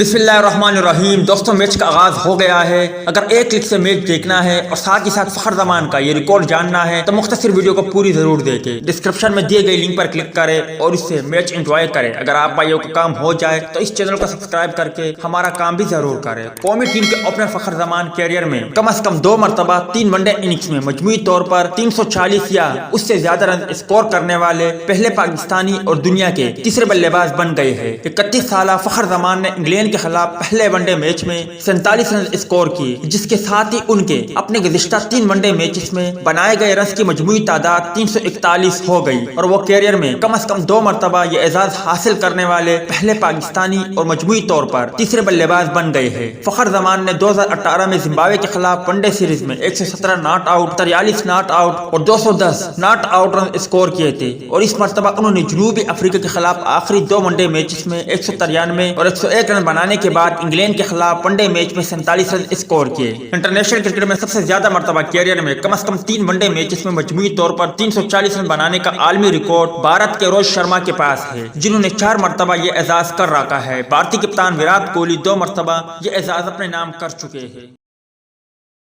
बिस्मिल्लाहिर्रहमानिर्रहीम। दोस्तों, मैच का आगाज हो गया है। अगर एक क्लिक से मैच देखना है और साथ ही साथ फखर जमान का ये रिकॉर्ड जानना है तो मुख्तसर वीडियो को पूरी जरूर देखें। डिस्क्रिप्शन में दिए गए लिंक पर क्लिक करें और इससे मैच एंजॉय करें। अगर आप भाइयों का काम हो जाए तो इस चैनल को सब्सक्राइब करके हमारा काम भी जरूर करें। कौमी टीम के ओपनर फखर जमान कैरियर में कम से कम 2 मरतबा 3 वनडे इनिंग्स में मजमूई तौर पर 340 या उससे ज्यादा रन स्कोर करने वाले पहले पाकिस्तानी और दुनिया के तीसरे बल्लेबाज बन गए हैं। 31 साल फखर जमान ने इंग्लैंड के खिलाफ पहले वनडे मैच में 47 रन स्कोर किए, जिसके साथ ही उनके अपने गुज़िश्ता 3 वनडे मैचेस में बनाए गए रन की मजमूई तादाद 341 हो गई और वो कैरियर में कम से कम 2 मरतबा ये एजाज हासिल करने वाले पहले पाकिस्तानी और मजमूई तौर पर तीसरे बल्लेबाज बन गए हैं। फखर जमान ने 2018 में जिम्बाब्वे के खिलाफ वनडे सीरीज में 117 नॉट आउट, 43 नॉट आउट और 210 नॉट आउट रन स्कोर किए थे और इस मरतबा उन्होंने जनूबी अफ्रीका के खिलाफ आखिरी 2 वनडे मैचेस में 193 और 101 रन बनाने के बाद इंग्लैंड के खिलाफ वनडे मैच में 47 रन स्कोर किए। इंटरनेशनल क्रिकेट में सबसे ज्यादा मरतबा कैरियर में कम से कम 3 वनडे मैचेस में मजमूई तौर पर 340 रन बनाने का आलमी रिकॉर्ड भारत के रोहित शर्मा के पास है, जिन्होंने 4 मरतबा ये एजाज कर रखा है। भारतीय कप्तान विराट कोहली 2 मरतबा ये एजाज अपने नाम कर चुके हैं।